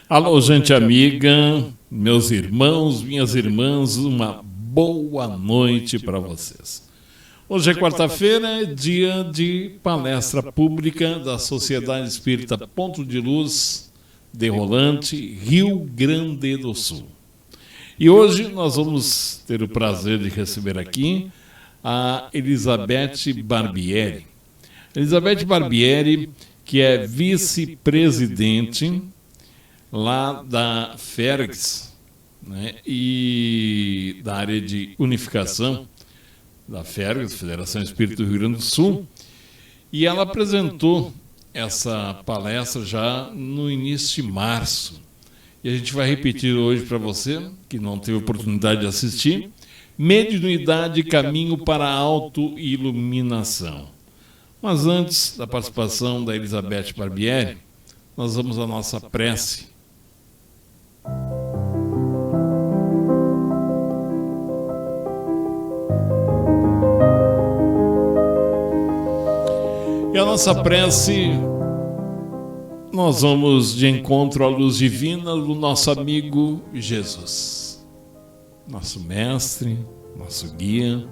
Alô, gente amiga, meus irmãos, minhas irmãs, uma boa noite para vocês. Hoje é quarta-feira, dia de palestra pública da Sociedade Espírita Ponto de Luz de Rolante, Rio Grande do Sul. E hoje nós vamos ter o prazer de receber aqui a Elizabeth Barbieri. Elizabeth Barbieri, que é vice-presidente lá da FERGS, né, e da área de unificação da FERGS, Federação Espírita do Rio Grande do Sul, e ela apresentou essa palestra já no início de março. E a gente vai repetir hoje para você, que não teve oportunidade de assistir, Mediunidade, Caminho para a Autoiluminação. Mas antes da participação da Elizabeth Barbieri, nós vamos à nossa prece. E a nossa prece, nós vamos de encontro à luz divina do nosso amigo Jesus, nosso mestre, nosso guia,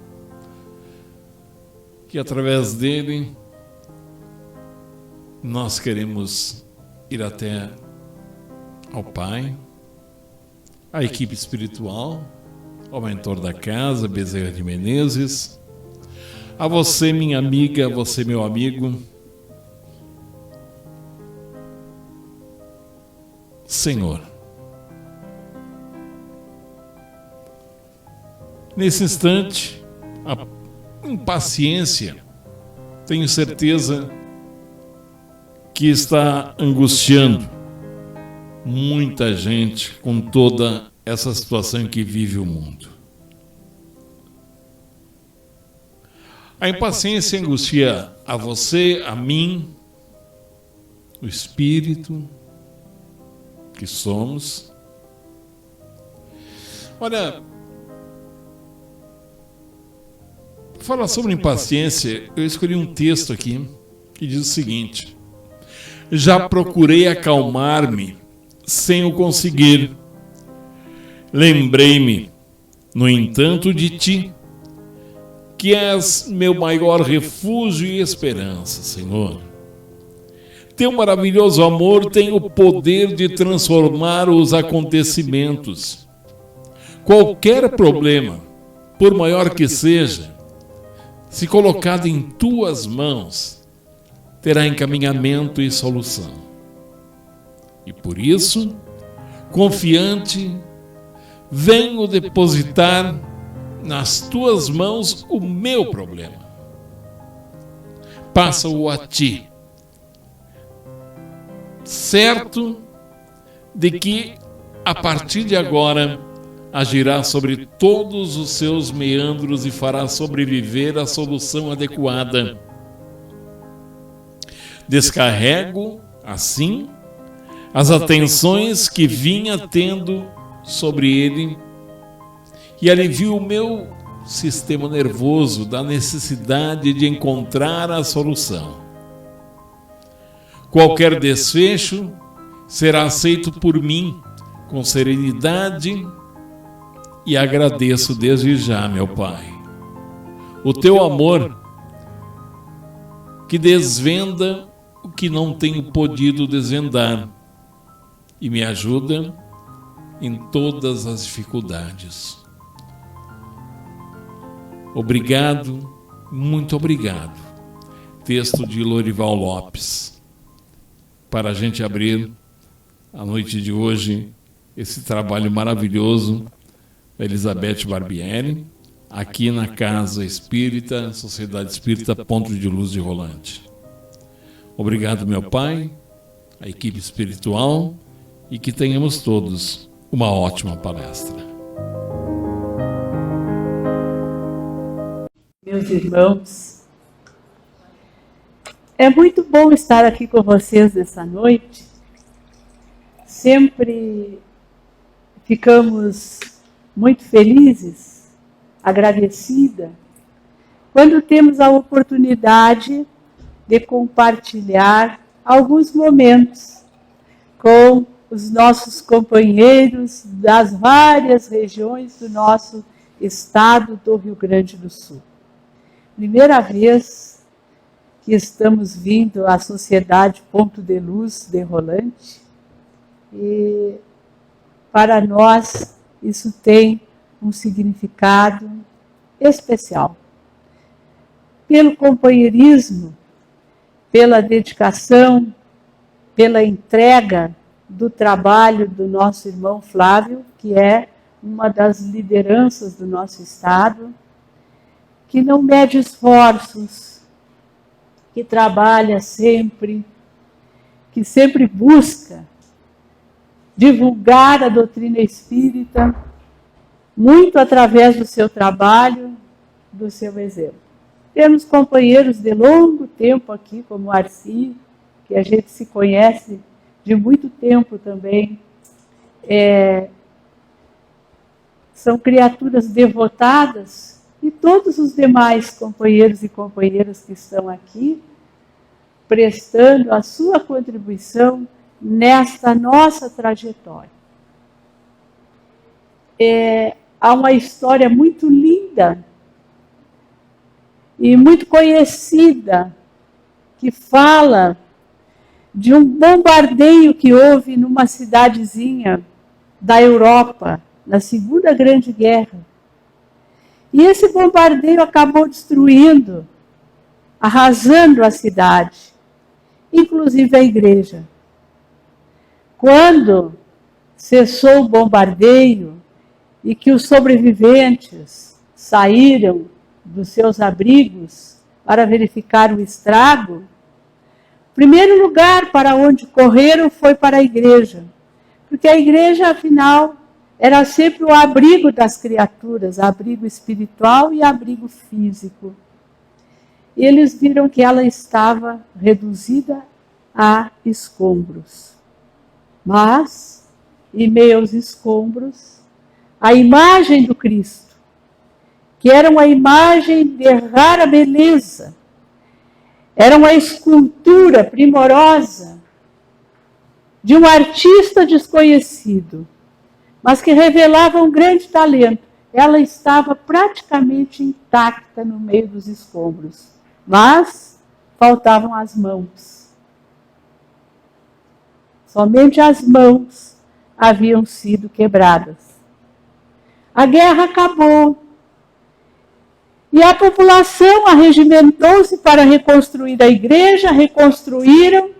que através dele nós queremos ir até ao Pai, à equipe espiritual, ao mentor da casa, Bezerra de Menezes, a você, minha amiga, a você, meu amigo. Senhor, nesse instante, a impaciência, tenho certeza que está angustiando muita gente com toda essa situação em que vive o mundo. A impaciência angustia a você, a mim, o espírito que somos. Olha, para falar sobre impaciência, eu escolhi um texto aqui que diz o seguinte: já procurei acalmar-me sem o conseguir. Lembrei-me, no entanto, de ti, que és meu maior refúgio e esperança, Senhor. Teu maravilhoso amor tem o poder de transformar os acontecimentos. Qualquer problema, por maior que seja, se colocado em tuas mãos, terá encaminhamento e solução. E por isso, confiante, venho depositar nas tuas mãos o meu problema. Passa-o a ti, certo de que, a partir de agora, agirá sobre todos os seus meandros e fará sobreviver a solução adequada. Descarrego, assim, as atenções que vinha tendo sobre ele e alivio o meu sistema nervoso da necessidade de encontrar a solução. Qualquer desfecho será aceito por mim com serenidade e agradeço desde já, meu Pai, o teu amor que desvenda o que não tenho podido desvendar e me ajuda em todas as dificuldades. Obrigado, muito obrigado. Texto de Lorival Lopes. Para a gente abrir a noite de hoje esse trabalho maravilhoso da Elizabeth Barbieri, aqui na Casa Espírita, Sociedade Espírita Ponto de Luz de Rolante. Obrigado, meu Pai, a equipe espiritual, e que tenhamos todos uma ótima palestra. Meus irmãos, é muito bom estar aqui com vocês nessa noite. Sempre ficamos muito felizes, agradecida, quando temos a oportunidade de compartilhar alguns momentos com os nossos companheiros das várias regiões do nosso estado do Rio Grande do Sul. Primeira vez que estamos vindo à Sociedade Ponto de Luz de Rolante, e para nós isso tem um significado especial. Pelo companheirismo, pela dedicação, pela entrega do trabalho do nosso irmão Flávio, que é uma das lideranças do nosso estado, que não mede esforços, que trabalha sempre, que sempre busca divulgar a doutrina espírita, muito através do seu trabalho, do seu exemplo. Temos companheiros de longo tempo aqui, como o Arci, que a gente se conhece de muito tempo também. São criaturas devotadas, e todos os demais companheiros e companheiras que estão aqui, prestando a sua contribuição nesta nossa trajetória. Há uma história muito linda e muito conhecida que fala de um bombardeio que houve numa cidadezinha da Europa, na Segunda Grande Guerra. E esse bombardeio acabou destruindo, arrasando a cidade, inclusive a igreja. Quando cessou o bombardeio e que os sobreviventes saíram dos seus abrigos para verificar o estrago, o primeiro lugar para onde correram foi para a igreja, porque a igreja, afinal, era sempre o abrigo das criaturas, abrigo espiritual e abrigo físico. E eles viram que ela estava reduzida a escombros. Mas, em meio aos escombros, a imagem do Cristo, que era uma imagem de rara beleza, era uma escultura primorosa de um artista desconhecido, mas que revelava um grande talento. Ela estava praticamente intacta no meio dos escombros, mas faltavam as mãos. Somente as mãos haviam sido quebradas. A guerra acabou. E a população arregimentou-se para reconstruir a igreja, reconstruíram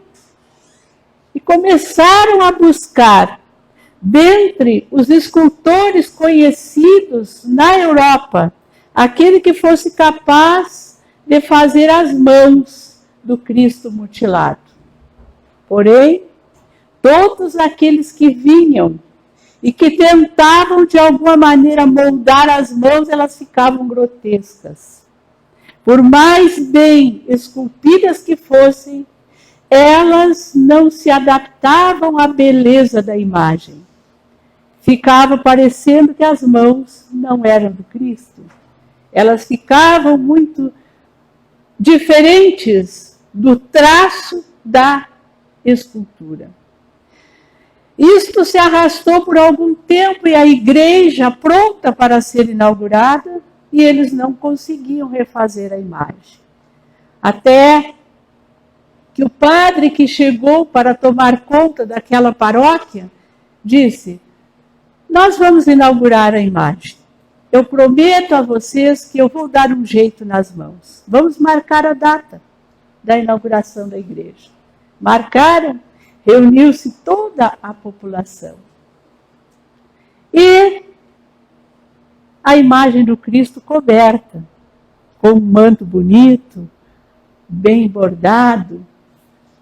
e começaram a buscar, dentre os escultores conhecidos na Europa, aquele que fosse capaz de fazer as mãos do Cristo mutilado. Porém, todos aqueles que vinham e que tentavam de alguma maneira moldar as mãos, elas ficavam grotescas. Por mais bem esculpidas que fossem, elas não se adaptavam à beleza da imagem. Ficava parecendo que as mãos não eram do Cristo. Elas ficavam muito diferentes do traço da escultura. Isto se arrastou por algum tempo e a igreja pronta para ser inaugurada, e eles não conseguiam refazer a imagem. Até que o padre que chegou para tomar conta daquela paróquia disse: nós vamos inaugurar a imagem. Eu prometo a vocês que eu vou dar um jeito nas mãos. Vamos marcar a data da inauguração da igreja. Marcaram. Reuniu-se toda a população. E a imagem do Cristo coberta, com um manto bonito, bem bordado.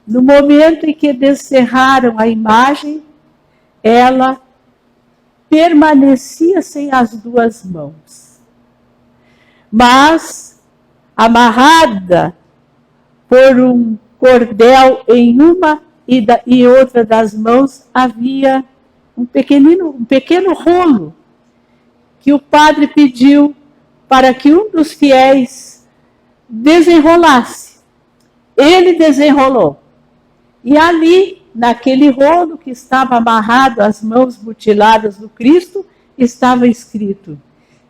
No momento em que descerraram a imagem, ela permanecia sem as duas mãos. Mas, amarrada por um cordel em uma e outra das mãos, havia um pequeno rolo que o padre pediu para que um dos fiéis desenrolasse. Ele desenrolou. E ali, naquele rolo que estava amarrado às mãos mutiladas do Cristo, estava escrito: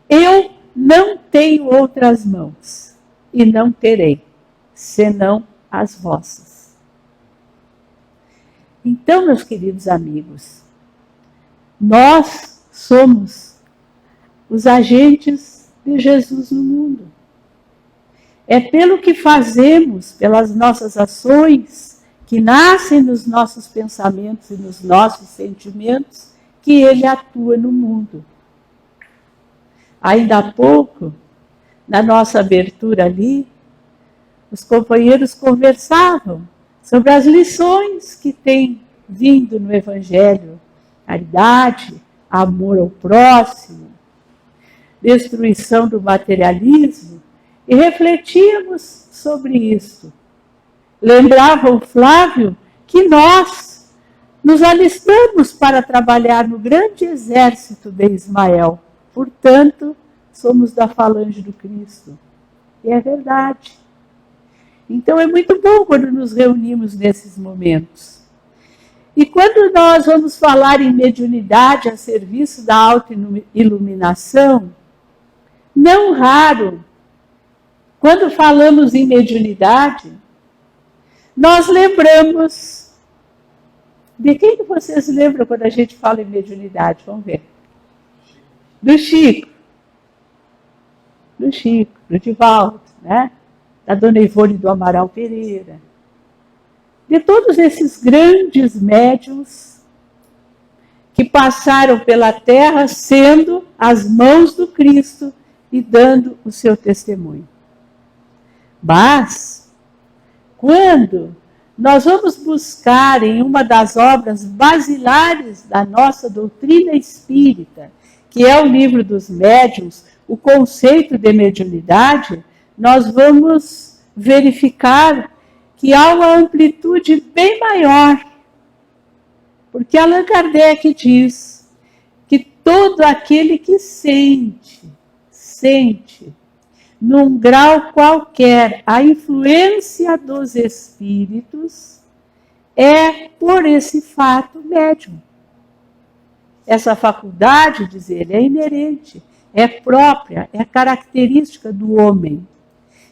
eu não tenho outras mãos, e não terei, senão as vossas. Então, meus queridos amigos, nós somos os agentes de Jesus no mundo. É pelo que fazemos, pelas nossas ações, que nascem nos nossos pensamentos e nos nossos sentimentos, que ele atua no mundo. Ainda há pouco, na nossa abertura ali, os companheiros conversavam sobre as lições que têm vindo no Evangelho: caridade, amor ao próximo, destruição do materialismo, e refletíamos sobre isso. Lembrava o Flávio que nós nos alistamos para trabalhar no grande exército de Ismael. Portanto, somos da falange do Cristo. E é verdade. Então é muito bom quando nos reunimos nesses momentos. E quando nós vamos falar em mediunidade a serviço da autoiluminação, não raro, quando falamos em mediunidade, nós lembramos. De quem que vocês lembram quando a gente fala em mediunidade? Vamos ver. Do Chico. Do Chico, do Divaldo, né? Da Dona Ivone do Amaral Pereira. De todos esses grandes médiuns que passaram pela terra sendo as mãos do Cristo e dando o seu testemunho. Mas, quando nós vamos buscar em uma das obras basilares da nossa doutrina espírita, que é o Livro dos Médiuns, o conceito de mediunidade, nós vamos verificar que há uma amplitude bem maior. Porque Allan Kardec diz que todo aquele que sente, num grau qualquer, a influência dos espíritos, é, por esse fato, médium. Essa faculdade, diz ele, é inerente, é própria, é característica do homem.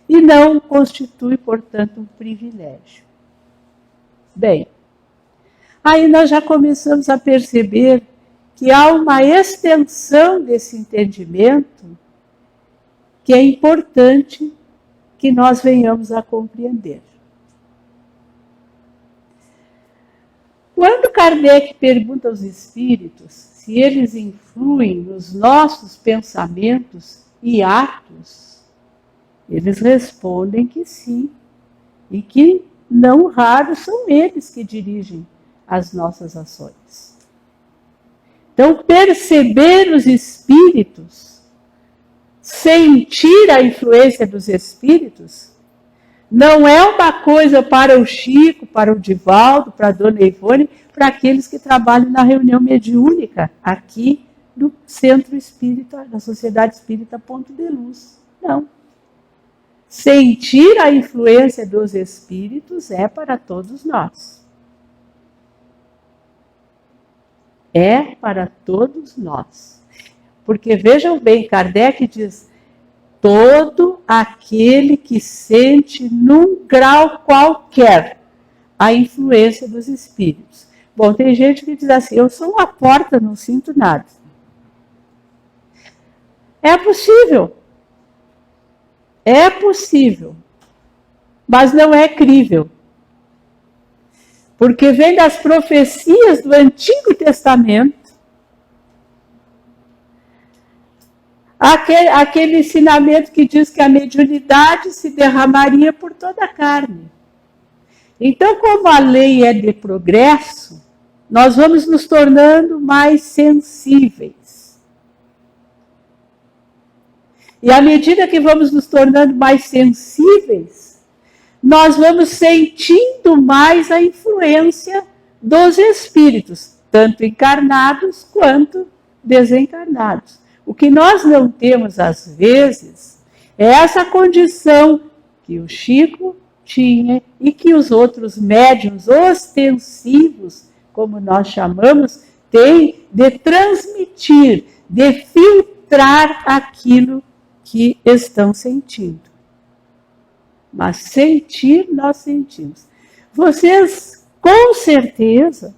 E não constitui, portanto, um privilégio. Bem, aí nós já começamos a perceber que há uma extensão desse entendimento que é importante que nós venhamos a compreender. Quando Kardec pergunta aos espíritos se eles influem nos nossos pensamentos e atos, eles respondem que sim, e que não raro são eles que dirigem as nossas ações. Então, perceber os espíritos, sentir a influência dos espíritos, não é uma coisa para o Chico, para o Divaldo, para a Dona Ivone, para aqueles que trabalham na reunião mediúnica, aqui do Centro Espírita, da Sociedade Espírita Ponto de Luz. Não. Sentir a influência dos espíritos é para todos nós. É para todos nós. Porque, vejam bem, Kardec diz: todo aquele que sente num grau qualquer a influência dos espíritos. Bom, tem gente que diz assim: eu sou uma porta, não sinto nada. É possível. É possível. Mas não é crível. Porque vem das profecias do Antigo Testamento aquele ensinamento que diz que a mediunidade se derramaria por toda a carne. Então, como a lei é de progresso, nós vamos nos tornando mais sensíveis. E à medida que vamos nos tornando mais sensíveis, nós vamos sentindo mais a influência dos espíritos, tanto encarnados quanto desencarnados. O que nós não temos, às vezes, é essa condição que o Chico tinha e que os outros médiuns ostensivos, como nós chamamos, têm de transmitir, de filtrar aquilo que estão sentindo. Mas sentir, nós sentimos. Vocês, com certeza,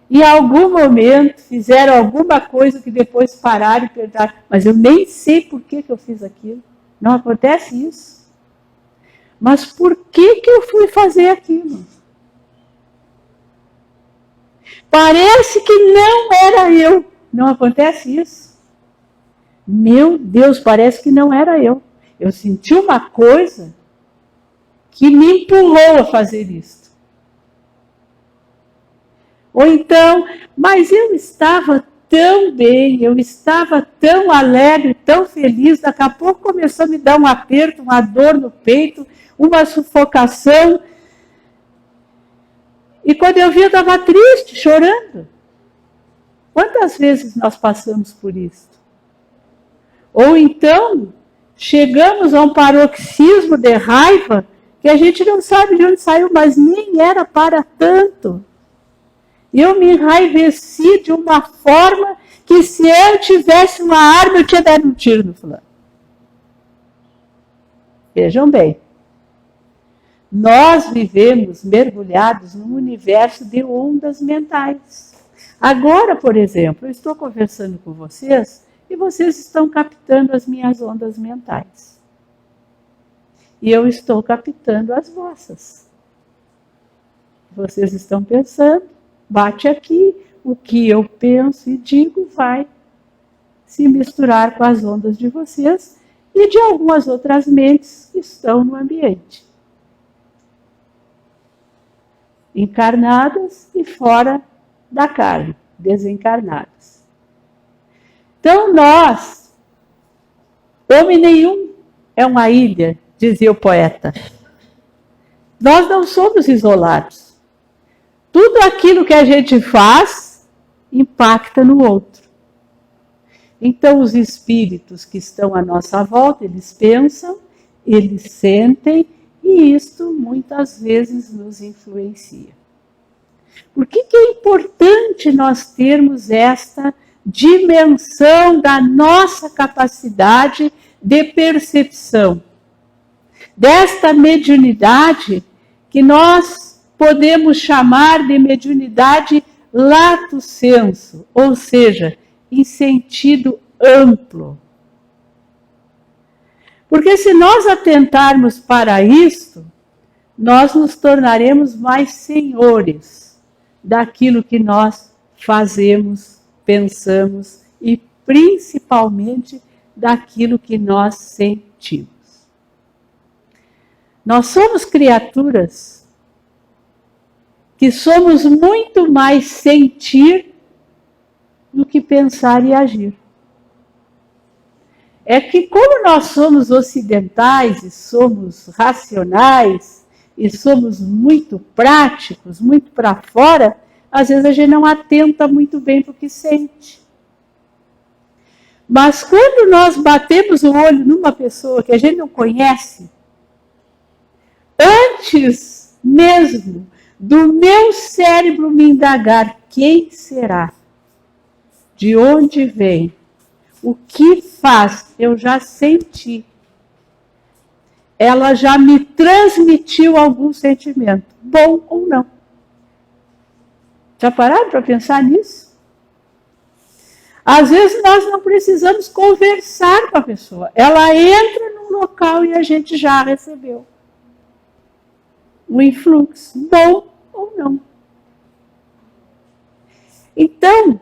em algum momento fizeram alguma coisa que depois pararam e perguntaram, mas eu nem sei por que eu fiz aquilo. Não acontece isso. Mas por que eu fui fazer aquilo? Parece que não era eu. Não acontece isso? Meu Deus, parece que não era eu. Eu senti uma coisa que me empurrou a fazer isso. Ou então, mas eu estava tão bem, eu estava tão alegre, tão feliz, daqui a pouco começou a me dar um aperto, uma dor no peito, uma sufocação. E quando eu vi, eu estava triste, chorando. Quantas vezes nós passamos por isso? Ou então, chegamos a um paroxismo de raiva que a gente não sabe de onde saiu, mas nem era para tanto. Eu me enraiveci de uma forma que se eu tivesse uma arma, eu tinha dado um tiro no fulano. Vejam bem. Nós vivemos mergulhados num universo de ondas mentais. Agora, por exemplo, eu estou conversando com vocês e vocês estão captando as minhas ondas mentais. E eu estou captando as vossas. Vocês estão pensando, bate aqui, o que eu penso e digo vai se misturar com as ondas de vocês e de algumas outras mentes que estão no ambiente. Encarnadas e fora da carne, desencarnadas. Então nós, homem nenhum é uma ilha, dizia o poeta. Nós não somos isolados. Tudo aquilo que a gente faz impacta no outro. Então os espíritos que estão à nossa volta, eles pensam, eles sentem, e isto muitas vezes nos influencia. Por que é importante nós termos esta dimensão da nossa capacidade de percepção? Desta mediunidade que nós podemos chamar de mediunidade lato sensu, ou seja, em sentido amplo. Porque se nós atentarmos para isto, nós nos tornaremos mais senhores daquilo que nós fazemos, pensamos e principalmente daquilo que nós sentimos. Nós somos criaturas que somos muito mais sentir do que pensar e agir. É que como nós somos ocidentais e somos racionais e somos muito práticos, muito para fora, às vezes a gente não atenta muito bem para o que sente. Mas quando nós batemos o olho numa pessoa que a gente não conhece, antes mesmo do meu cérebro me indagar quem será, de onde vem, o que faz, eu já senti. Ela já me transmitiu algum sentimento, bom ou não. Já pararam para pensar nisso? Às vezes nós não precisamos conversar com a pessoa. Ela entra num local e a gente já recebeu o influxo, bom ou não. Então,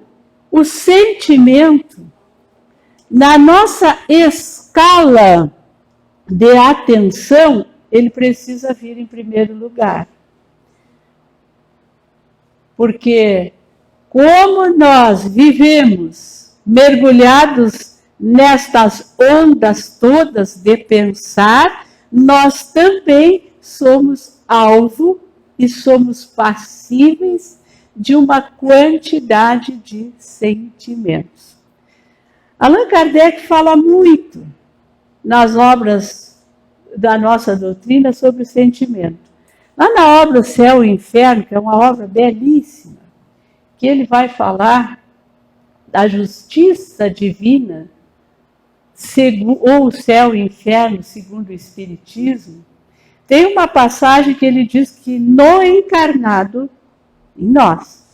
o sentimento, na nossa escala de atenção, ele precisa vir em primeiro lugar. Porque como nós vivemos mergulhados nestas ondas todas de pensar, nós também somos alvo e somos passíveis de uma quantidade de sentimentos. Allan Kardec fala muito nas obras da nossa doutrina sobre o sentimento. Lá na obra O Céu e o Inferno, que é uma obra belíssima, que ele vai falar da justiça divina, ou o céu e o inferno, segundo o Espiritismo, tem uma passagem que ele diz que no encarnado, em nós,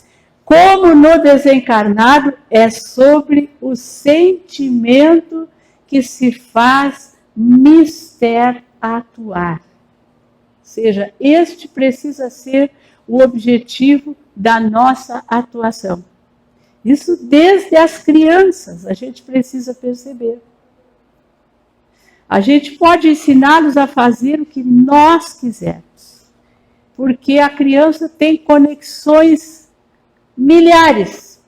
como no desencarnado, é sobre o sentimento que se faz mister atuar. Ou seja, este precisa ser o objetivo da nossa atuação. Isso desde as crianças, a gente precisa perceber. A gente pode ensiná-los a fazer o que nós quisermos, porque a criança tem conexões milhares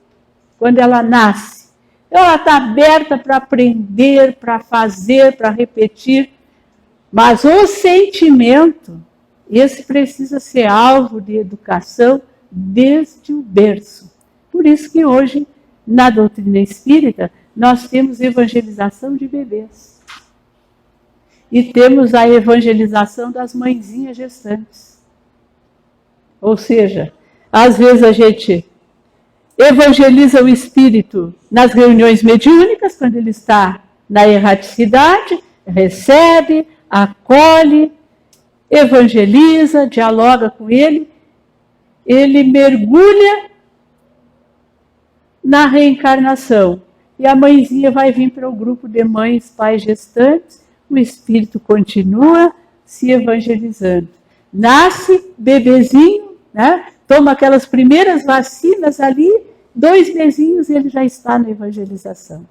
quando ela nasce. Então, ela está aberta para aprender, para fazer, para repetir, mas o sentimento, esse precisa ser alvo de educação desde o berço. Por isso que hoje, na doutrina espírita, nós temos evangelização de bebês. E temos a evangelização das mãezinhas gestantes. Ou seja, às vezes a gente evangeliza o espírito nas reuniões mediúnicas, quando ele está na erraticidade, recebe, acolhe, evangeliza, dialoga com ele, ele mergulha na reencarnação. E a mãezinha vai vir para o grupo de mães, pais gestantes, o espírito continua se evangelizando. Nasce bebezinho, né? Toma aquelas primeiras vacinas ali, 2 mesinhos ele já está na evangelização.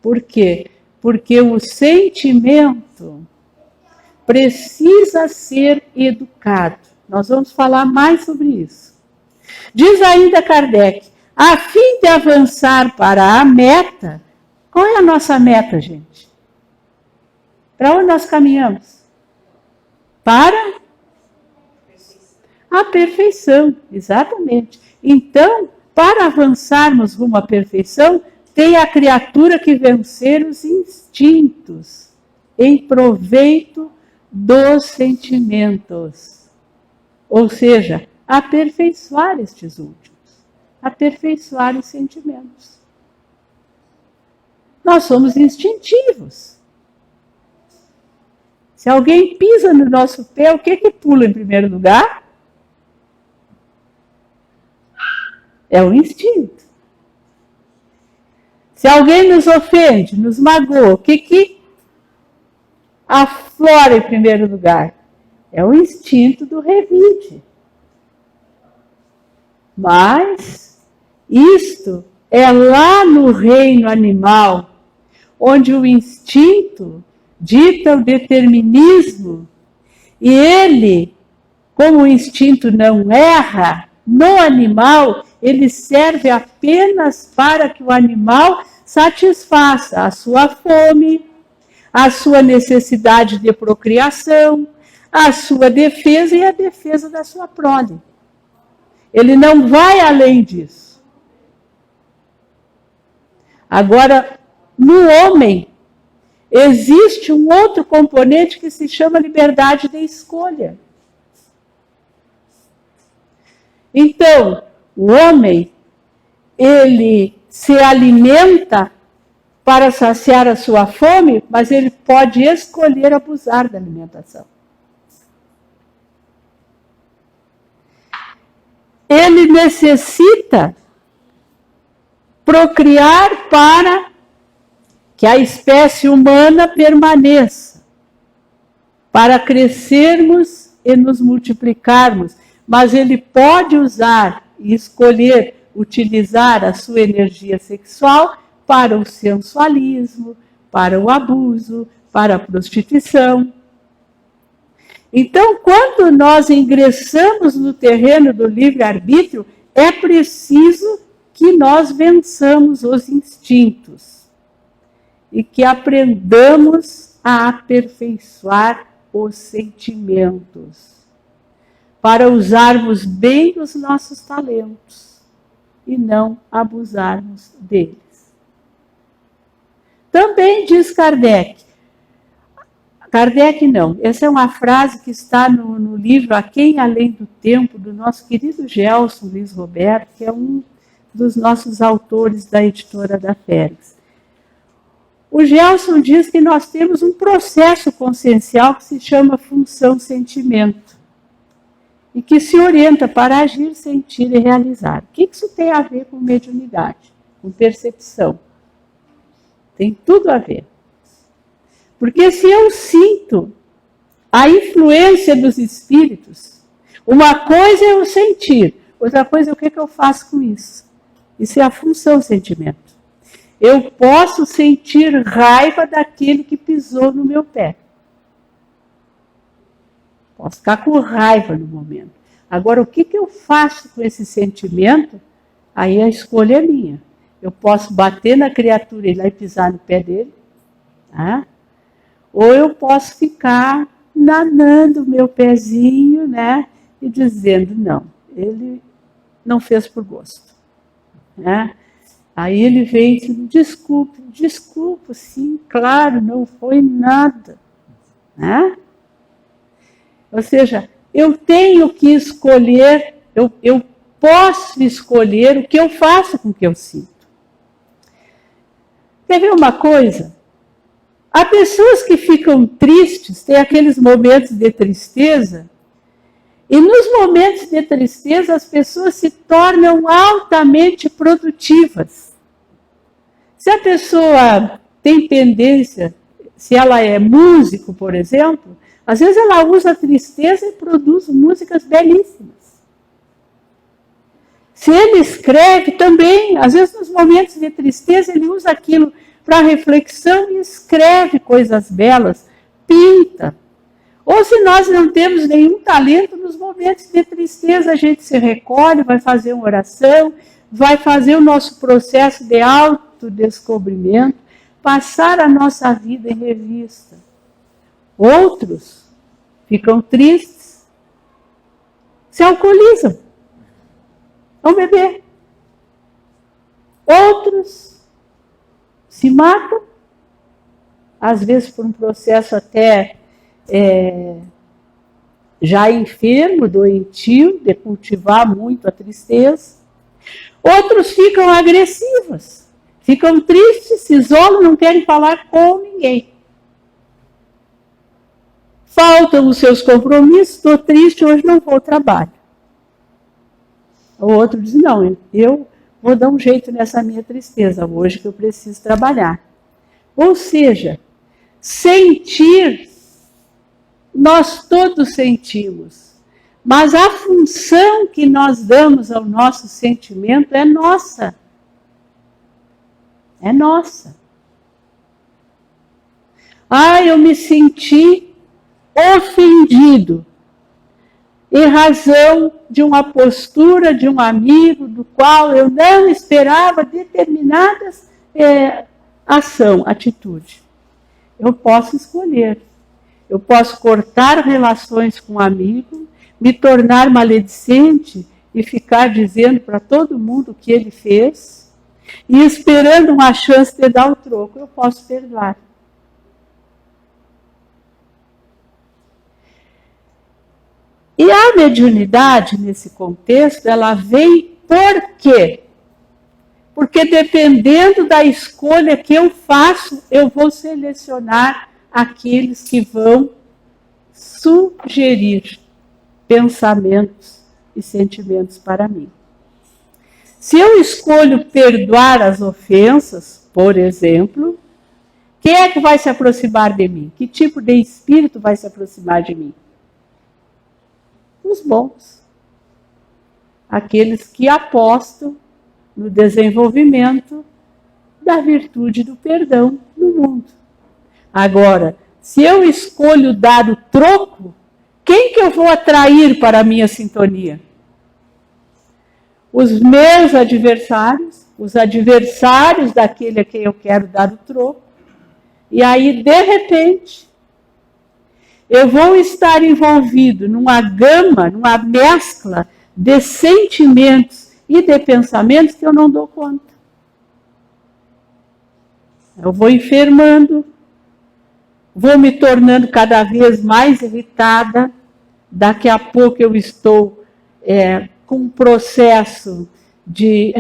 Por quê? Porque o sentimento precisa ser educado. Nós vamos falar mais sobre isso. Diz ainda Kardec, a fim de avançar para a meta. Qual é a nossa meta, gente? Para onde nós caminhamos? Para a perfeição, exatamente. Então, para avançarmos rumo à perfeição, tem a criatura que vencer os instintos em proveito dos sentimentos. Ou seja, aperfeiçoar estes últimos, aperfeiçoar os sentimentos. Nós somos instintivos. Se alguém pisa no nosso pé, o que pula em primeiro lugar? É o instinto. Se alguém nos ofende, nos magoa, o que aflora em primeiro lugar? É o instinto do revide. Mas isto é lá no reino animal, onde o instinto dita o determinismo, e ele, como o instinto não erra, no animal, ele serve apenas para que o animal satisfaça a sua fome, a sua necessidade de procriação, a sua defesa e a defesa da sua prole. Ele não vai além disso. Agora, no homem, existe um outro componente que se chama liberdade de escolha. Então, o homem, ele se alimenta para saciar a sua fome, mas ele pode escolher abusar da alimentação. Ele necessita procriar para que a espécie humana permaneça, para crescermos e nos multiplicarmos, mas ele pode usar e escolher utilizar a sua energia sexual para o sensualismo, para o abuso, para a prostituição. Então, quando nós ingressamos no terreno do livre-arbítrio, é preciso que nós vençamos os instintos e que aprendamos a aperfeiçoar os sentimentos, para usarmos bem os nossos talentos e não abusarmos deles. Também diz Kardec, Kardec não. Essa é uma frase que está no livro A Quem Além do Tempo, do nosso querido Gelson Luiz Roberto, que é um dos nossos autores da editora da Félix. O Gelson diz que nós temos um processo consciencial que se chama função-sentimento e que se orienta para agir, sentir e realizar. O que isso tem a ver com mediunidade, com percepção? Tem tudo a ver. Porque se eu sinto a influência dos espíritos, uma coisa é eu sentir, outra coisa é o que eu faço com isso. Isso é a função sentimento. Eu posso sentir raiva daquele que pisou no meu pé. Posso ficar com raiva no momento. Agora, o que eu faço com esse sentimento? Aí a escolha é minha. Eu posso bater na criatura e ir lá e pisar no pé dele, tá? Ou eu posso ficar nanando o meu pezinho, né? E dizendo, não, ele não fez por gosto. Né? Aí ele vem e diz, desculpa, sim, claro, não foi nada. Né? Ou seja, eu tenho que escolher, eu posso escolher o que eu faço com o que eu sinto. Quer ver uma coisa? Há pessoas que ficam tristes, tem aqueles momentos de tristeza, e nos momentos de tristeza as pessoas se tornam altamente produtivas. Se a pessoa tem tendência, se ela é músico, por exemplo, às vezes ela usa a tristeza e produz músicas belíssimas. Se ele escreve também, às vezes nos momentos de tristeza ele usa aquilo para reflexão e escreve coisas belas, pinta. Ou se nós não temos nenhum talento, nos momentos de tristeza a gente se recolhe, vai fazer uma oração, vai fazer o nosso processo de autodescobrimento, passar a nossa vida em revista. Outros ficam tristes, se alcoolizam, vão beber. Outros se matam, às vezes por um processo até já enfermo, doentio, de cultivar muito a tristeza. Outros ficam agressivos, ficam tristes, se isolam, não querem falar com ninguém. Faltam os seus compromissos, estou triste, hoje não vou ao trabalho. O outro diz, não, eu vou dar um jeito nessa minha tristeza, hoje que eu preciso trabalhar. Ou seja, sentir, nós todos sentimos, mas a função que nós damos ao nosso sentimento é nossa. É nossa. Eu me senti ofendido em razão de uma postura de um amigo do qual eu não esperava determinadas atitude. Eu posso escolher. Eu posso cortar relações com um amigo, me tornar maledicente e ficar dizendo para todo mundo o que ele fez e esperando uma chance de dar o troco. Eu posso perdoar. E a mediunidade, nesse contexto, ela vem por quê? Porque dependendo da escolha que eu faço, eu vou selecionar aqueles que vão sugerir pensamentos e sentimentos para mim. Se eu escolho perdoar as ofensas, por exemplo, quem é que vai se aproximar de mim? Que tipo de espírito vai se aproximar de mim? Os bons. Aqueles que apostam no desenvolvimento da virtude do perdão no mundo. Agora, se eu escolho dar o troco, quem que eu vou atrair para a minha sintonia? Os meus adversários, os adversários daquele a quem eu quero dar o troco. E aí, de repente, eu vou estar envolvido numa gama, numa mescla de sentimentos e de pensamentos que eu não dou conta. Eu vou enfermando, vou me tornando cada vez mais irritada, daqui a pouco eu estou com um processo de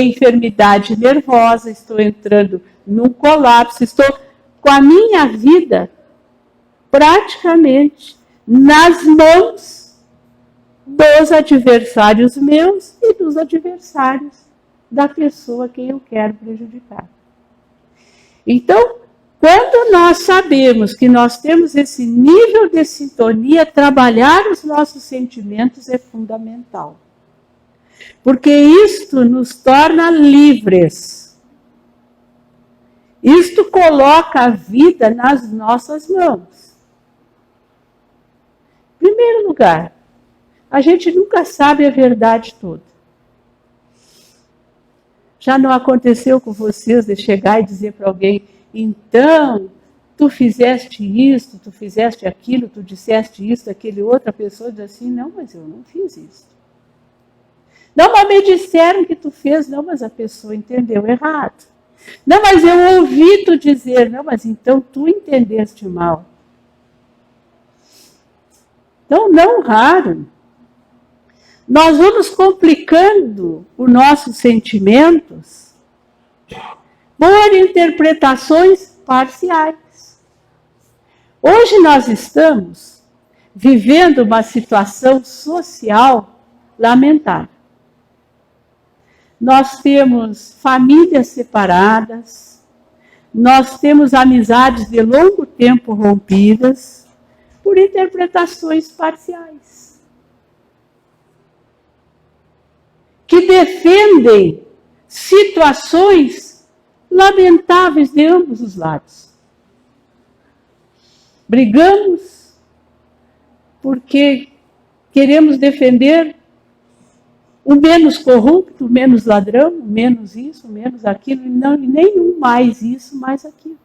enfermidade nervosa, estou entrando num colapso, estou com a minha vida praticamente nas mãos dos adversários meus e dos adversários da pessoa que eu quero prejudicar. Então, quando nós sabemos que nós temos esse nível de sintonia, trabalhar os nossos sentimentos é fundamental. Porque isto nos torna livres. Isto coloca a vida nas nossas mãos. Em primeiro lugar, a gente nunca sabe a verdade toda. Já não aconteceu com vocês de chegar e dizer para alguém, então, tu fizeste isso, tu fizeste aquilo, tu disseste isso, aquele outra pessoa diz assim, não, mas eu não fiz isso. Não, mas me disseram que tu fez, não, mas a pessoa entendeu errado. Não, mas eu ouvi tu dizer, não, mas então tu entendeste mal. Então, não raro, nós vamos complicando os nossos sentimentos por interpretações parciais. Hoje nós estamos vivendo uma situação social lamentável. Nós temos famílias separadas, nós temos amizades de longo tempo rompidas por interpretações parciais, que defendem situações lamentáveis de ambos os lados. Brigamos porque queremos defender o menos corrupto, o menos ladrão, o menos isso, o menos aquilo, e não nenhum mais isso, mais aquilo.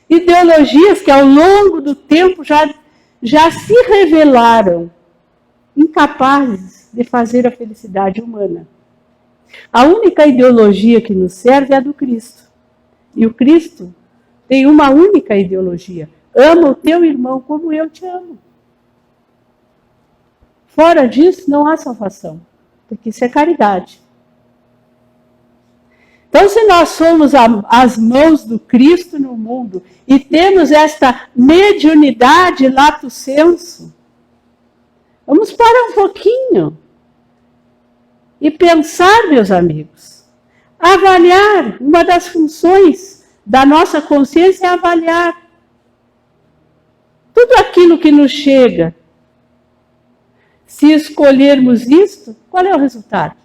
Ideologias que ao longo do tempo já se revelaram incapazes de fazer a felicidade humana. A única ideologia que nos serve é a do Cristo. E o Cristo tem uma única ideologia. Ama o teu irmão como eu te amo. Fora disso, não há salvação, porque isso é caridade. Então, se nós somos as mãos do Cristo no mundo e temos esta mediunidade lato sensu, vamos parar um pouquinho e pensar, meus amigos, avaliar. Uma das funções da nossa consciência é avaliar tudo aquilo que nos chega. Se escolhermos isto, qual é o resultado?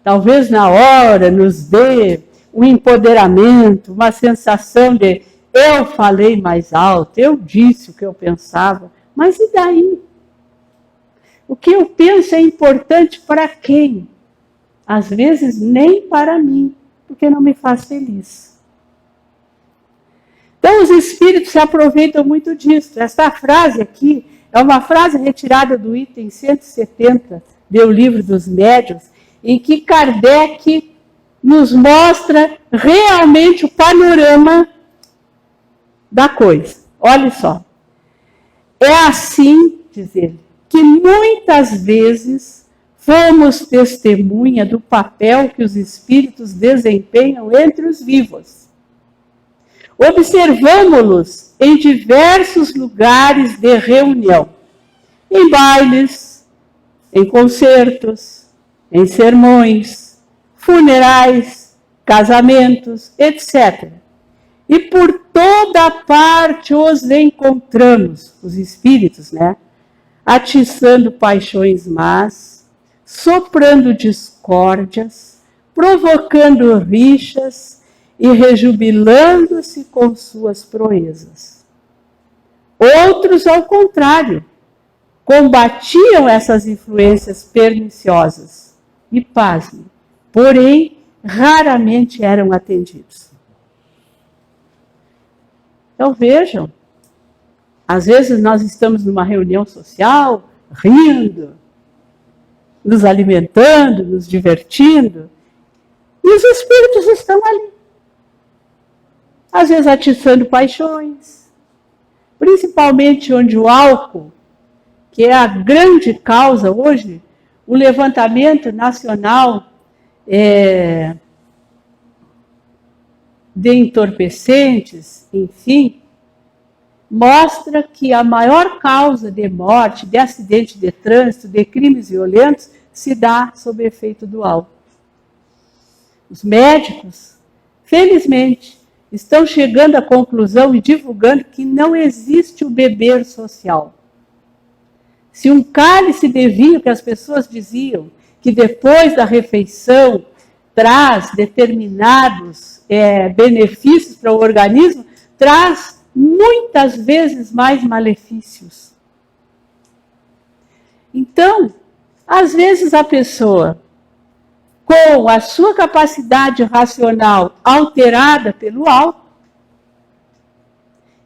Talvez na hora nos dê um empoderamento, uma sensação de eu falei mais alto, eu disse o que eu pensava, mas e daí? O que eu penso é importante para quem? Às vezes nem para mim, porque não me faz feliz. Então os espíritos se aproveitam muito disso. Esta frase aqui é uma frase retirada do item 170 do Livro dos Médiuns, em que Kardec nos mostra realmente o panorama da coisa. Olha só. É assim, diz ele, que muitas vezes fomos testemunha do papel que os espíritos desempenham entre os vivos. Observamo-los em diversos lugares de reunião, em bailes, em concertos, em sermões, funerais, casamentos, etc. E por toda parte os encontramos, os espíritos, né? Atiçando paixões más, soprando discórdias, provocando rixas e rejubilando-se com suas proezas. Outros, ao contrário, combatiam essas influências perniciosas e, pasmem, porém, raramente eram atendidos. Então, vejam, às vezes nós estamos numa reunião social, rindo, nos alimentando, nos divertindo, e os espíritos estão ali, às vezes atiçando paixões, principalmente onde o álcool, que é a grande causa hoje, o levantamento nacional de entorpecentes, enfim, mostra que a maior causa de morte, de acidente de trânsito, de crimes violentos, se dá sob efeito do álcool. Os médicos, felizmente, estão chegando à conclusão e divulgando que não existe o beber social. Se um cálice de vinho, que as pessoas diziam que depois da refeição traz determinados benefícios para o organismo, traz muitas vezes mais malefícios. Então, às vezes a pessoa, com a sua capacidade racional alterada pelo álcool,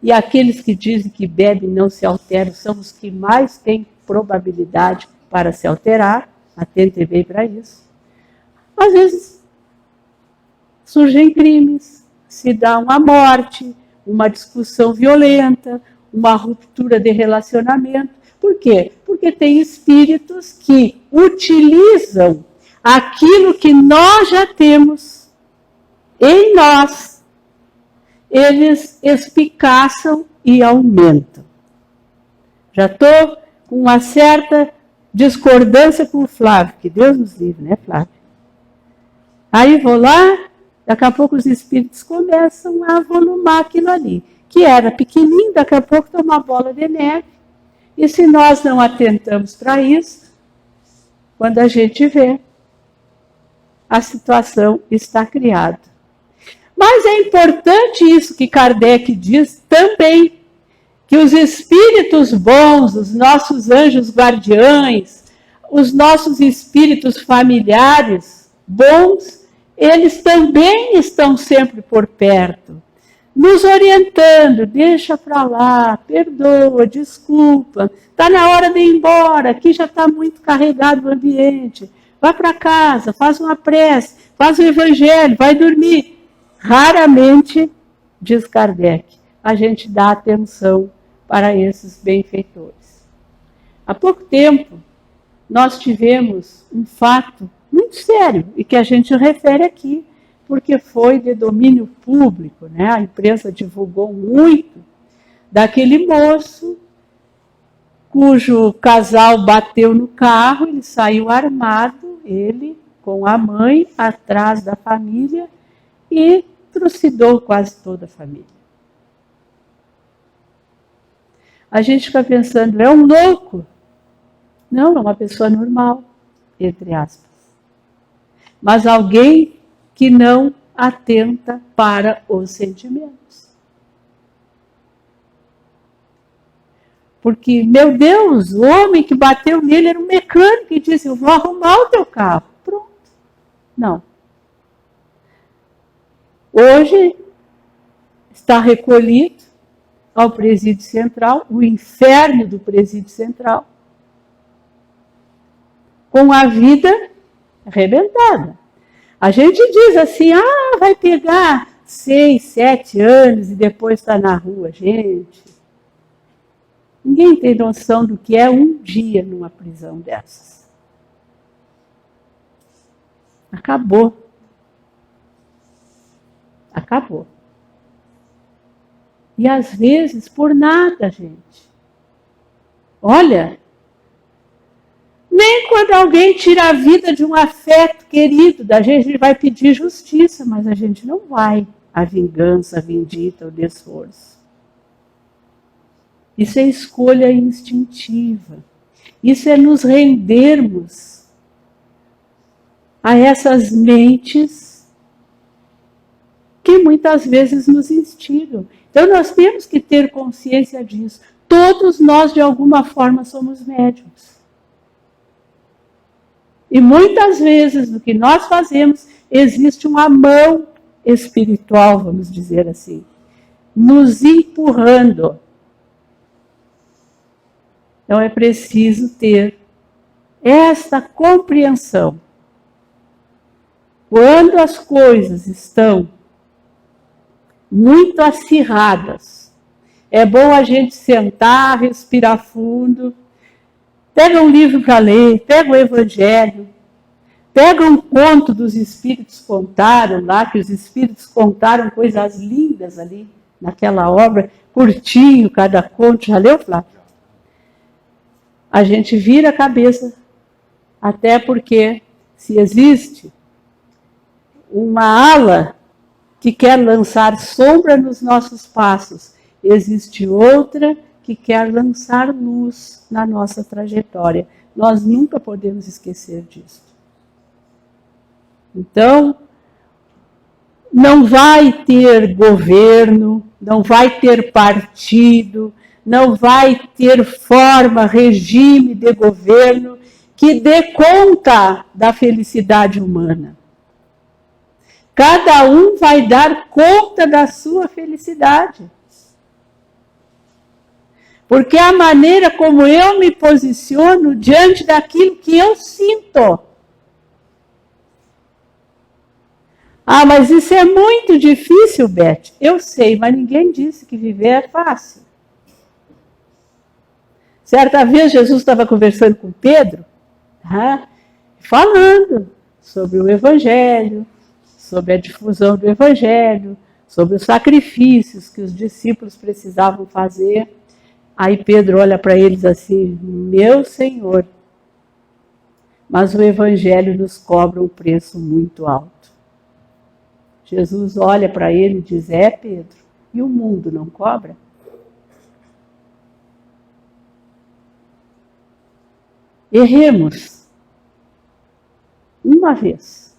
e aqueles que dizem que bebem e não se alteram são os que mais têm probabilidade para se alterar, atente bem para isso. Às vezes surgem crimes, se dá uma morte, uma discussão violenta, uma ruptura de relacionamento. Por quê? Porque tem espíritos que utilizam aquilo que nós já temos em nós. Eles espicaçam e aumentam. Já estou com uma certa discordância com o Flávio, que Deus nos livre, né, Flávio? Aí vou lá, daqui a pouco os espíritos começam a volumar aquilo ali, que era pequenininho, daqui a pouco está uma bola de neve. E se nós não atentamos para isso, quando a gente vê, a situação está criada. Mas é importante isso que Kardec diz também, que os espíritos bons, os nossos anjos guardiães, os nossos espíritos familiares bons, eles também estão sempre por perto, nos orientando, deixa para lá, perdoa, desculpa, está na hora de ir embora, aqui já está muito carregado o ambiente, vai para casa, faz uma prece, faz o evangelho, vai dormir. Raramente, diz Kardec, a gente dá atenção para esses benfeitores. Há pouco tempo, nós tivemos um fato muito sério e que a gente refere aqui, porque foi de domínio público, né? A imprensa divulgou muito daquele moço cujo casal bateu no carro, ele saiu armado, ele com a mãe atrás da família e trucidou quase toda a família. A gente fica pensando, é um louco? Não, é uma pessoa normal, entre aspas. Mas alguém que não atenta para os sentimentos. Porque, meu Deus, o homem que bateu nele era um mecânico e disse, eu vou arrumar o teu carro. Pronto. Não. Hoje está recolhido ao presídio central, o inferno do presídio central, com a vida arrebentada. A gente diz assim, vai pegar 6, 7 anos e depois está na rua. Gente, ninguém tem noção do que é um dia numa prisão dessas. Acabou. Acabou. E às vezes por nada, gente. Olha, nem quando alguém tira a vida de um afeto querido da gente, a gente vai pedir justiça, mas a gente não vai à vingança, à vindita, ao desforço. Isso é escolha instintiva. Isso é nos rendermos a essas mentes que muitas vezes nos instigam. Então nós temos que ter consciência disso. Todos nós, de alguma forma, somos médiuns. E muitas vezes, no que nós fazemos, existe uma mão espiritual, vamos dizer assim, nos empurrando. Então é preciso ter esta compreensão. Quando as coisas estão muito acirradas. É bom a gente sentar, respirar fundo, pega um livro para ler, pega o Evangelho, pega um conto dos Espíritos contaram lá, que os Espíritos contaram coisas lindas ali, naquela obra, curtinho cada conto. Já leu, Flávio? A gente vira a cabeça, até porque se existe uma ala que quer lançar sombra nos nossos passos, existe outra que quer lançar luz na nossa trajetória. Nós nunca podemos esquecer disso. Então, não vai ter governo, não vai ter partido, não vai ter forma, regime de governo que dê conta da felicidade humana. Cada um vai dar conta da sua felicidade. Porque é a maneira como eu me posiciono diante daquilo que eu sinto. Ah, mas isso é muito difícil, Beth. Eu sei, mas ninguém disse que viver é fácil. Certa vez Jesus estava conversando com Pedro, falando sobre o Evangelho, sobre a difusão do Evangelho, sobre os sacrifícios que os discípulos precisavam fazer. Aí Pedro olha para eles assim: meu Senhor, mas o Evangelho nos cobra um preço muito alto. Jesus olha para ele e diz: é, Pedro, e o mundo não cobra? Erremos uma vez.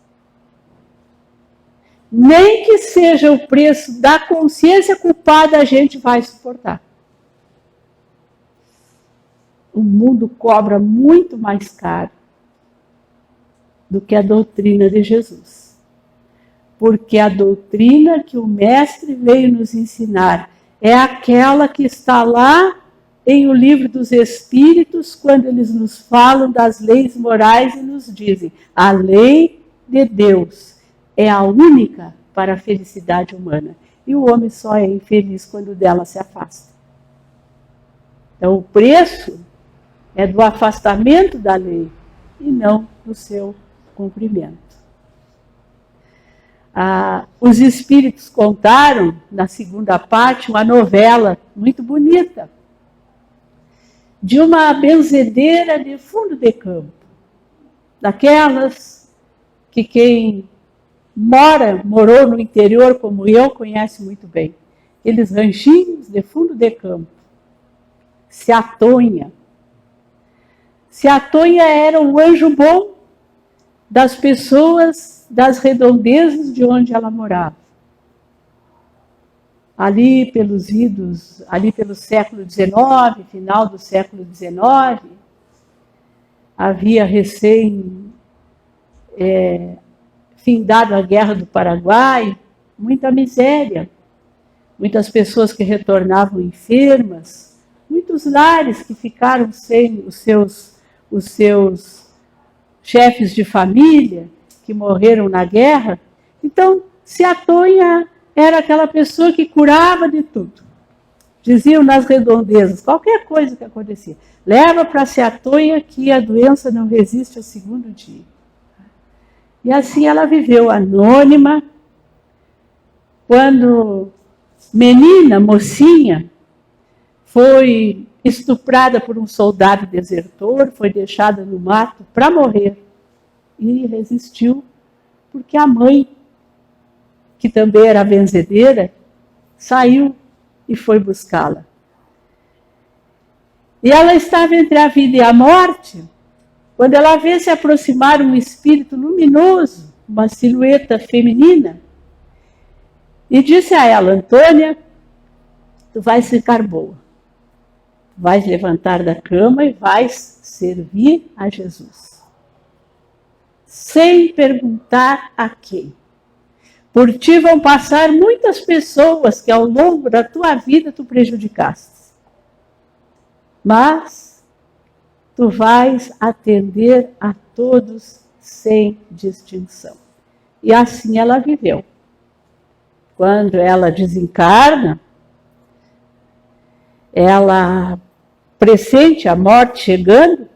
Nem que seja o preço da consciência culpada, a gente vai suportar. O mundo cobra muito mais caro do que a doutrina de Jesus. Porque a doutrina que o Mestre veio nos ensinar é aquela que está lá em O Livro dos Espíritos, quando eles nos falam das leis morais e nos dizem: a lei de Deus é a única para a felicidade humana. E o homem só é infeliz quando dela se afasta. Então, o preço é do afastamento da lei e não do seu cumprimento. Os Espíritos contaram, na segunda parte, uma novela muito bonita, de uma benzedeira de fundo de campo, daquelas que quem morou no interior, como eu, conhece muito bem. Aqueles ranchinhos de fundo de campo. Seatonha. Seatonha era o anjo bom das pessoas das redondezas de onde ela morava. Ali pelos idos, ali pelo século XIX, final do século XIX, havia findado a Guerra do Paraguai, muita miséria, muitas pessoas que retornavam enfermas, muitos lares que ficaram sem os seus chefes de família, que morreram na guerra. Então, Seatonha era aquela pessoa que curava de tudo. Diziam nas redondezas, qualquer coisa que acontecia, leva para Seatonha que a doença não resiste ao segundo dia. E assim ela viveu anônima. Quando menina, mocinha, foi estuprada por um soldado desertor, foi deixada no mato para morrer. E resistiu, porque a mãe, que também era benzedeira, saiu e foi buscá-la. E ela estava entre a vida e a morte, quando ela vê se aproximar um espírito luminoso, uma silhueta feminina, e disse a ela: Antônia, tu vais ficar boa. Tu vais levantar da cama e vais servir a Jesus. Sem perguntar a quem. Por ti vão passar muitas pessoas que ao longo da tua vida tu prejudicaste. Mas tu vais atender a todos sem distinção. E assim ela viveu. quando ela desencarna, ela pressente a morte chegando,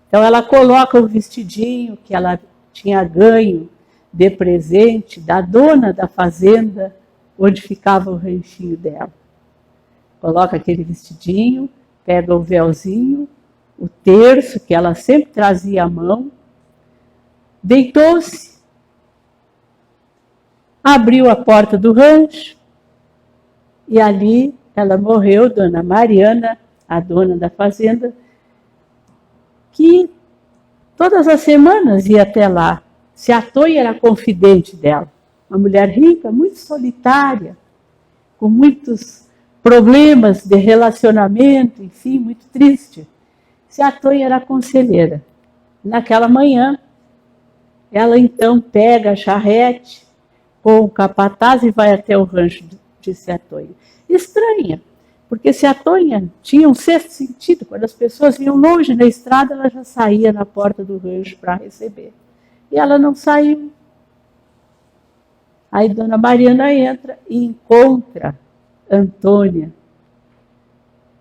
então ela coloca o vestidinho que ela tinha ganho de presente da dona da fazenda onde ficava o ranchinho dela. Coloca aquele vestidinho, pega o véuzinho, o terço que ela sempre trazia à mão, deitou-se, abriu a porta do rancho e ali ela morreu, Dona Mariana, a dona da fazenda, que todas as semanas ia até lá. Se a Tonha era confidente dela, uma mulher rica, muito solitária, com muitos problemas de relacionamento, enfim, muito triste. Se a Tonha era conselheira. Naquela manhã, ela então pega a charrete com o capataz e vai até o rancho, disse a Tonha. Estranha, porque se a Tonha tinha um sexto sentido, quando as pessoas vinham longe na estrada, ela já saía na porta do rancho para receber. E ela não saiu. Aí Dona Mariana entra e encontra Antônia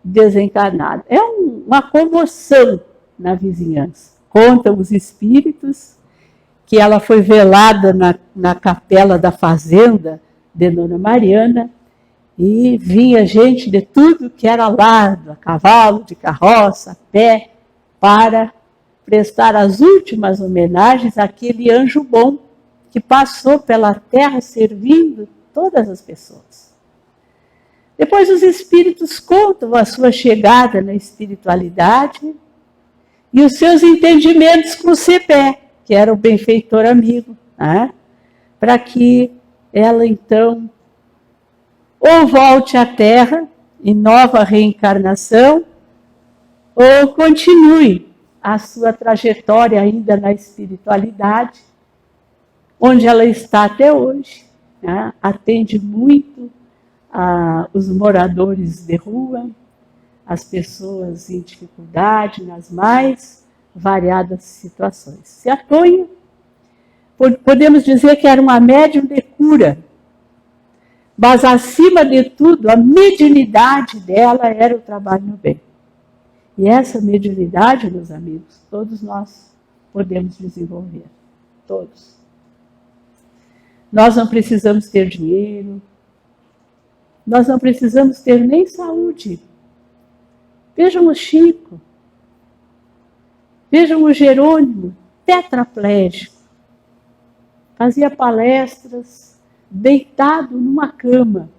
desencarnada. É uma comoção na vizinhança. Contam os espíritos que ela foi velada na capela da fazenda de Dona Mariana e vinha gente de tudo que era lado, a cavalo, de carroça, a pé, para prestar as últimas homenagens àquele anjo bom que passou pela terra servindo todas as pessoas. Depois os espíritos contam a sua chegada na espiritualidade e os seus entendimentos com o Cepé, que era o benfeitor amigo, né? Para que ela então ou volte à Terra em nova reencarnação ou continue a sua trajetória ainda na espiritualidade, onde ela está até hoje, né? Atende muito os moradores de rua, as pessoas em dificuldade, nas mais variadas situações. Se a Tonha, podemos dizer que era uma médium de cura, mas acima de tudo, a mediunidade dela era o trabalho no bem. E essa mediunidade, meus amigos, todos nós podemos desenvolver, todos. Nós não precisamos ter dinheiro, nós não precisamos ter nem saúde. Vejam o Chico, vejam o Jerônimo, tetraplégico. Fazia palestras deitado numa cama.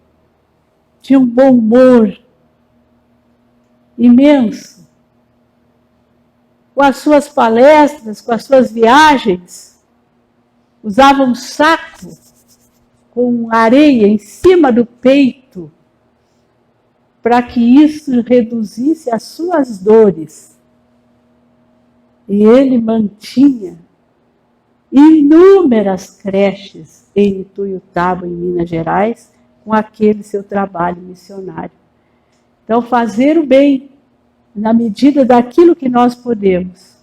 Tinha um bom humor imenso. Com as suas palestras, com as suas viagens, usava um saco com areia em cima do peito para que isso reduzisse as suas dores. E ele mantinha inúmeras creches em Ituiutaba, em Minas Gerais, com aquele seu trabalho missionário. Então, fazer o bem, na medida daquilo que nós podemos,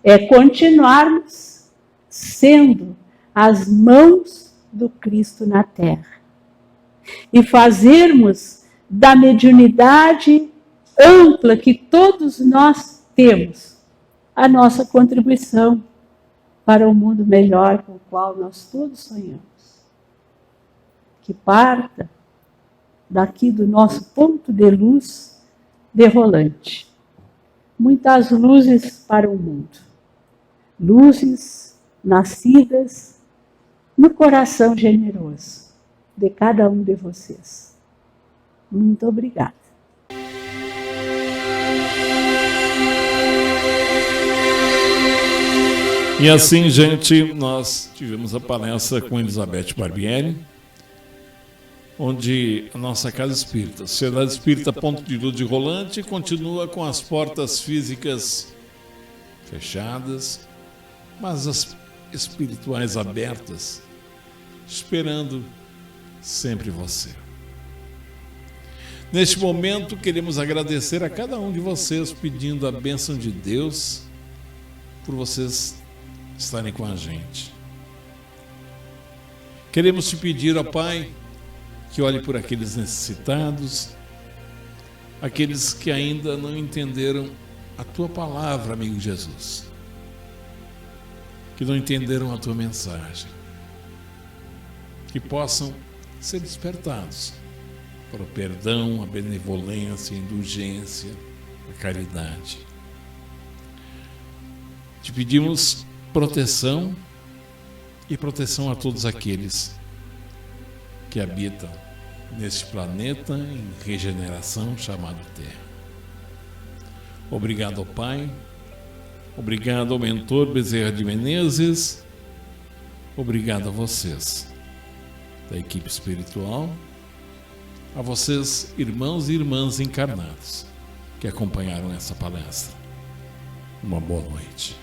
é continuarmos sendo as mãos do Cristo na Terra. E fazermos da mediunidade ampla que todos nós temos a nossa contribuição para um mundo melhor com o qual nós todos sonhamos. Que parta daqui do nosso ponto de luz de rolante. Muitas luzes para o mundo. Luzes nascidas no coração generoso de cada um de vocês. Muito obrigada. E assim, gente, nós tivemos a palestra com Elizabeth Barbieri, onde a nossa Casa Espírita, Sociedade Espírita Ponto de Luz de Rolante, continua com as portas físicas fechadas, mas as espirituais abertas, esperando sempre você. Neste momento, queremos agradecer a cada um de vocês, pedindo a bênção de Deus por vocês estarem com a gente. Queremos te pedir, ó Pai, que olhe por aqueles necessitados, aqueles que ainda não entenderam a tua palavra, amigo Jesus, que não entenderam a tua mensagem, que possam ser despertados para o perdão, a benevolência, a indulgência, a caridade. Te pedimos proteção e proteção a todos aqueles que habitam neste planeta em regeneração chamado Terra. Obrigado ao Pai, obrigado ao mentor Bezerra de Menezes, obrigado a vocês da equipe espiritual, a vocês, irmãos e irmãs encarnados, que acompanharam essa palestra. Uma boa noite.